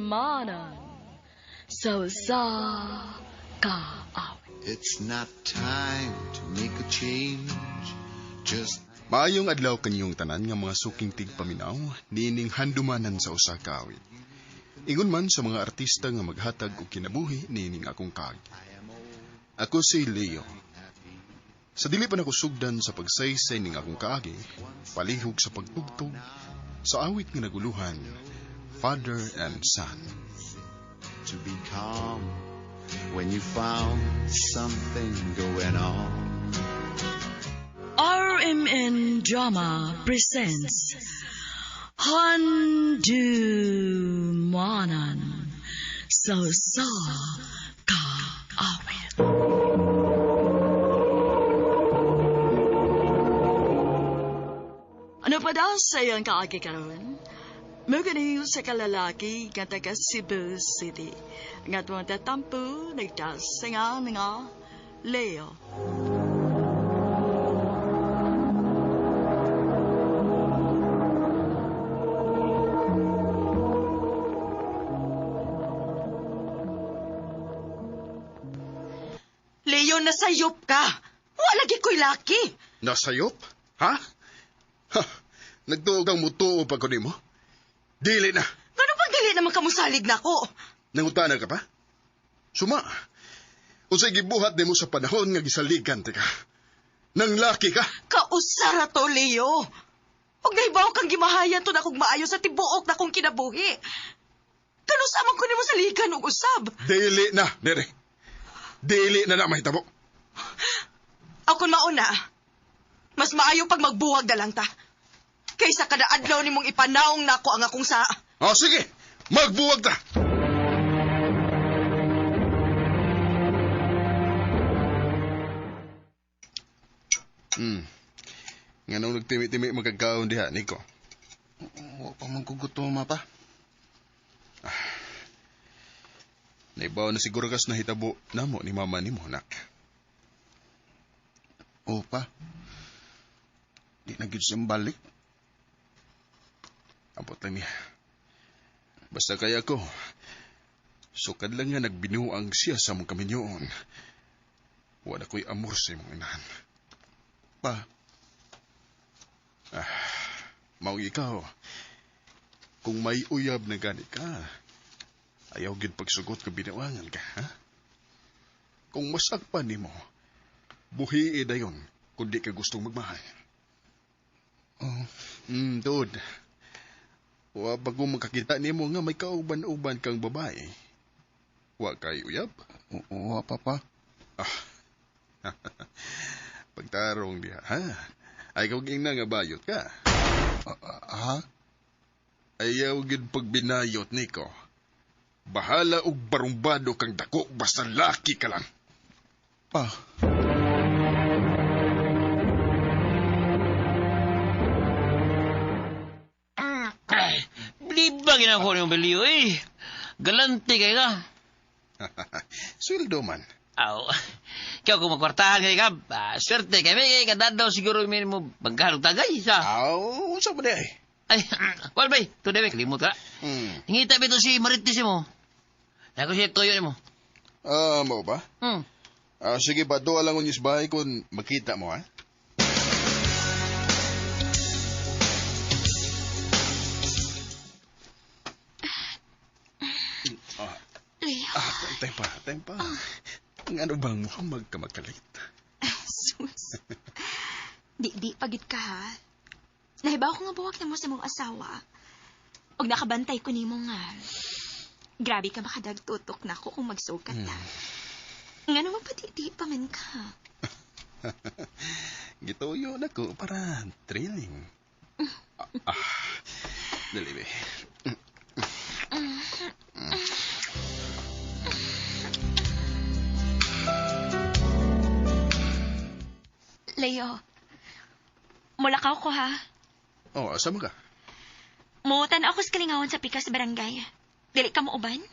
manan. Sa kaawit. It's not time to make a change. Just Maayong adlaw kanyong tanan nga mga suking tigpaminaw, nining handumanan sa usa ka awit. Ingon man sa mga artista nga maghatag og kinabuhi nining akong kaagi. Ako si Leo. Sa dili pa nako sugdan sa pagsaysay ning akong kaagi, palihog sa pagtugtog sa awit nga naguluhan, Father and Son. to be calm when you found something going on. RMN Drama presents Handumanan sa kaawit. Ano pa daw sa iyong kaagi karon? Maganayo sa kalalaki nga taga Cebu City. Nga tuwang tatampo, nagdasingan nga Leo. Leo, nasayop ka. Wala lagi ko'y laki. Nasayop? Ha? Ha? Nagtuog ang mutuo pa ko nimo? Dili na. Gano'n pag dili naman kamusalig na ko? Nangutana ka pa? Suma. Unsay gibuhat nimo sa panahon nga gisaligan ka. Nang laki ka. Kausara to, Leo. Huwag nahibaw kang gimahayan to na kong maayo sa tibuok na kong kinabuhi. Kanusaman ko nimo sa ligan og usab. Dili na, Nere. Dili na mahitabo. Ako mauna. Mas maayo pag magbuwag na lang ta. Kaysa kada adlaw nimong ipanaong nako ang akong sa... O sige, magbuwag ta. Nga nung nagtimi-timi magkagkaon diha, Nico. Huwag pa magkugutuma pa. Naibaw na siguro kas nahitabo namo ni mama ni mo, nak. O pa. Di na gid siyang balik. Abot lang niya. Basta kaya ko, sukad lang nga nagbinuang siya sa mong kaminyoon. Wala ko'y amor sa mong inahan. Pa. Maong ikaw, kung may uyab na gani ka, ayaw gid pagsugot ka binawangan ka, ha? Kung masakpan ni mo, buhi dayon kung di ka gustong magmahal. Oh. Dude. Wa bago makakita ni mo nga may kauban-uban kang babae. Wa kay uyab? Wa pa pa. Pagtarong diha, ha? Ay kung na nga bayot ka. Ha? Ayaw gid pagbinayot, Nico. Bahala og barumbado kang dako basta laki ka lang. Pa. Bilibang yun ako ng baliw eh. Galante kayo ka. Sweldo man. Aw, kaya kung magkwartahan kayo ka, swerte kami, kadadaw siguro may mo magkahalog tagay sa... Aw, unsa ba di ay? Ay, walbay, today may kalimut ka. Hingita ba ito si Maritis mo? Ako siya toyo mo. Mo ba? Hmm. Sige ba, doa lang unyos bahay kung makita mo, ha? Leo. Time pa. Ano bang magkamakalit? Sus. Di pagit ka, ha? Nahibaw ko nga buwak na mo sa mong asawa. Og nakabantay ko ni mo nga. Grabe ka makadagtutok na ako kung magsukat na. Nga naman di pa man ka. Gituyo na ko para thrilling. Dali, be. Leo, mulakaw ko, ha? Oh, asa mo ka? Muutan ako sa kalingawan sa pikas sa barangay. Dili ka mo uban?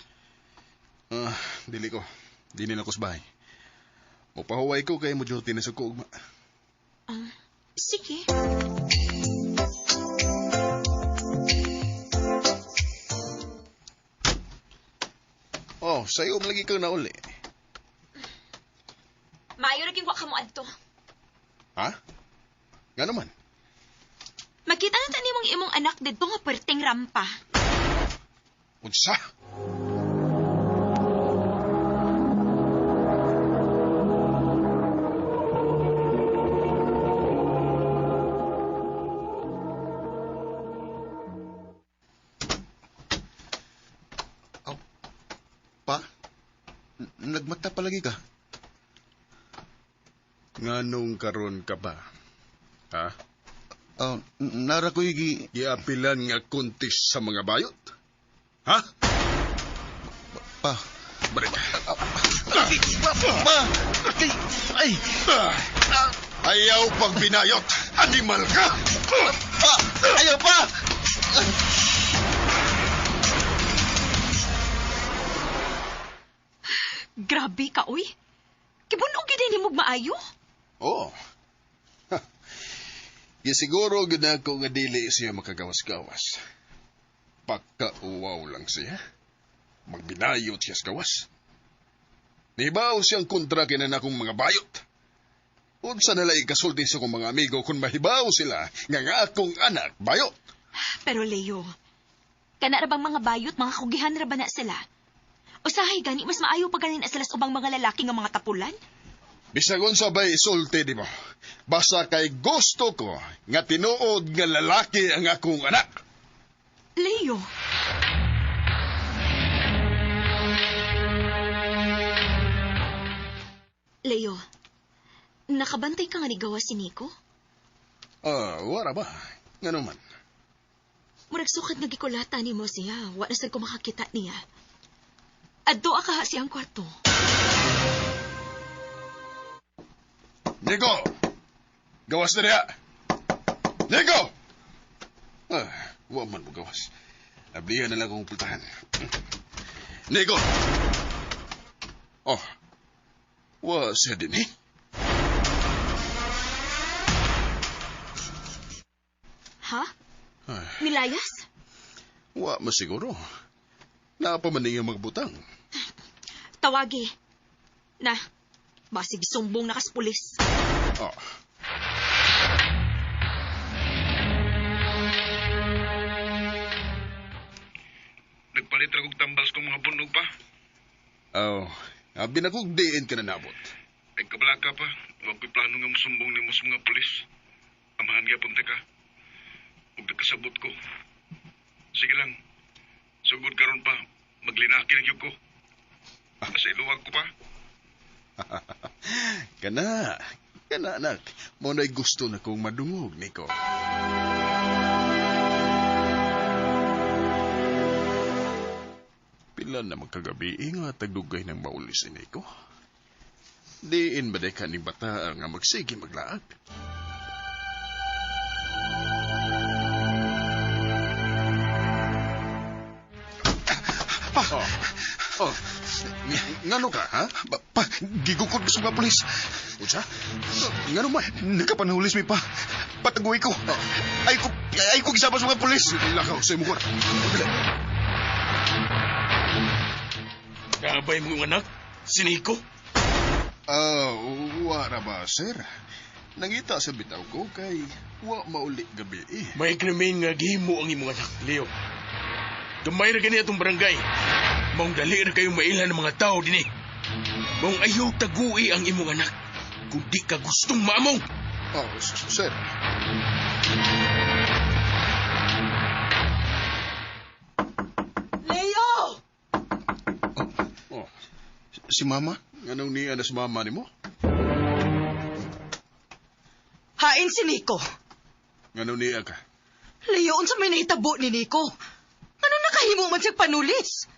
Dili ko. Dili na ko sa bahay. Mupahuway ko kay mo duty na sa kuugma. Sige. sayo lagi kang nauli. Maayo naging waka mo adto. Ha? Nga naman. Makita na tani mong imong anak dito nga perting rampa. Unsa? Pa? Nagmata palagi ka? Nganong karon ka ba? Ha? Nara ko yung giapilan nga kuntis sa mga bayot? Ha? Pa. Balik. Pa. Ay. Ayaw pag binayot. Animal ka. Pa. Ayaw pa. Grabe ka, uy. Kibunog gid ni mo maayo. Oo. Siguro gina ko nga dili siya makagawas-gawas. Pagkauwaw lang siya. Magbinayot siya sa gawas. Nibaw siyang kontra kinan akong mga bayot. Unsa nalay kasulti sa kong mga amigo kung mahibaw sila nga akong anak bayot. Pero Leo, kana ra bang mga bayot, mga kugihan ra ba na sila? Usahay gani mas maayo pa ganin sila sa ubang mga lalaki nga mga tapulan? Bisagon sabay isulti di mo. Basta kay gusto ko nga tinuod nga lalaki ang akong anak. Leo. Leo, nakabantay ka nga ni gawa si Nico? Wala ba? Nga naman. Murag sukat nga gikulata ni mo siya. Wa na sad ko makakita niya. Adto ka siyang kwarto. Nico! Gawas na niya! Nico! Wa man mo gawas. Ablihan na lang akong pultahan. Nico! Wa siya din eh. Ha? Milayas? Wa masiguro. Napamaning ang magbutang. Tawagi. Na, basig sumbong na kas pulis. Nagpalit ra kog tambals kong mga bunog pa. Binakugdiin ka na nabot. Ay kabalaka pa. Huwag ko'y plano nga musumbong ni mo sa mga pulis. Amahan nga punta ka. Huwag nagkasabot ko. Sige lang. Sugod karon pa. Maglinaki na yun ko. Nasa iluwag ko pa. Kana anak. Muna'y gusto na kong madungog, Nico. Pila na magkagabi nga tagdugay ng maulis si Nico. Diin ba ka ni bata nga magsige maglaag? Ngano ka, ha? Gigukod ko sa mga polis. Unsa? Ngano man? Nagkapanahulis mi pa. Patagoy ko. Ay ko gisama sa mga polis. Lakaw sa imong kwarto. Kabay mong anak? Si Nico? Wala ba, sir? Nangita sa bitaw ko kay wa mauli gabi eh. May krimen nga gihimo ang imong anak, Leo. Gamay ra gani atong barangay. Maong dali ra kayong mailhan ng mga tao din eh. Maong ayaw tagui ang imong anak. Kung di ka gustong maamong. Sir. Leo! Si Mama? Anong niya na si Mama ni mo? Hain si Nico. Anong niya ka? Leo, unsa may nahitabo ni Nico? Ano nakahimo man siyang panulis?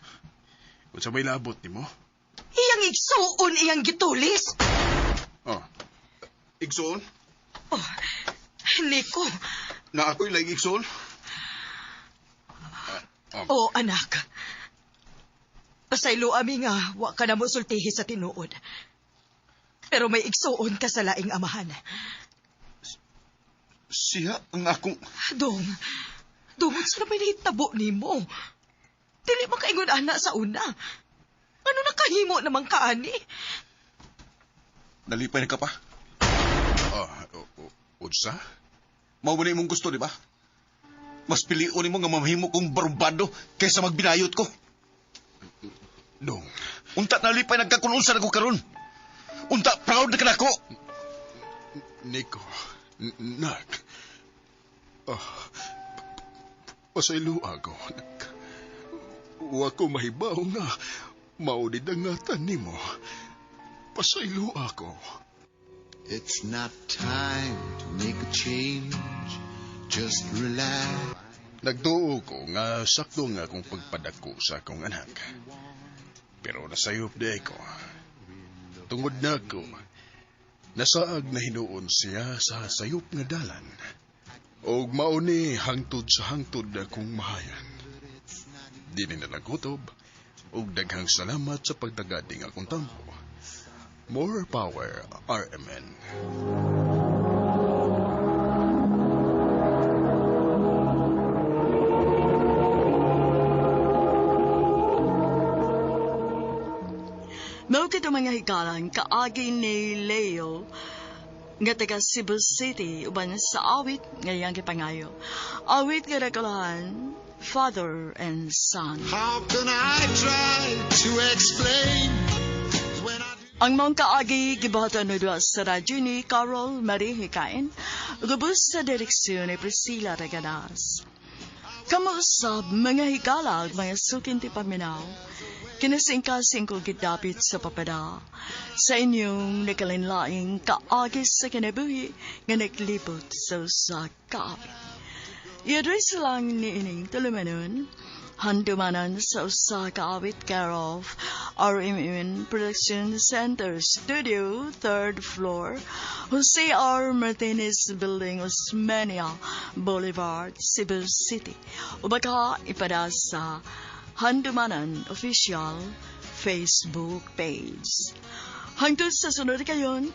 Kung sa may labot ni mo? Iyang igsuon, iyang gitulis. Igsoon? Nico. Na ako'y lang igsoon? Anak. Pasaylo ami nga, wa ka na mo sultihi sa tinuod. Pero may igsuon ka sa laing amahan. Siya ang akong... Dong, sa may nahitabo ni mo. Dili makaingon ana sa una. Ano nakahimo naman ka, ani? Nalipay na ka pa? Unsa? Mao ba na imong gusto, di ba? Mas piliun mo nga mamahimo kong barumbado kaysa magbinayot ko. Dong, Unta nalipay nagkakununsa na ko karon. Unta proud na ka na ko. Nico, nak. Pasaylo ako, nak. Wa ko mahibaw nga maudidangatan nimo. Pasaylo ako. It's not time to make a change. Just relax. Nagtuo ko nga sakto nga akong pagpadako sa akong anak. Pero nasayop di ko. Tungod na ko, nasaag na hinuon siya sa sayop nga dalan. Og mauni hangtod sa hangtod akong mahayan. Dili na nagutob, og daghang salamat sa pagtagading akong tampo. More power, RMN. Mao kito mga hikalan kaagi ni Leo nga taga Cebu City uban sa awit ngayang gipangayo. Awit nga nagkalahan, father and son. How can I try to explain when I do? Ang mga kaagi gibahatan na doon sa radyo ni Carol Marie Hikain, gubos sa direksyon ni Priscilla Regadas. Kamusab mga hikalag, mga sukin ti paminaw, kinasingkasing ko gidapit sa papada sa inyong nakalinlaing kaagis sa kinabuhi nga naglibot sa usa kaawit. I-address lang ni ining tulumanon, handumanan sa usa kaawit care of RMN Production Center Studio, 3rd floor, Jose R. Martinez Building, Osmeña Boulevard, Cebu City. O baka ipada sa Handumanan Official Facebook page. Hangtod sa sunod kayon,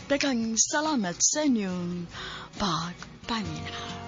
daghang salamat sa inyong pagpaminaw.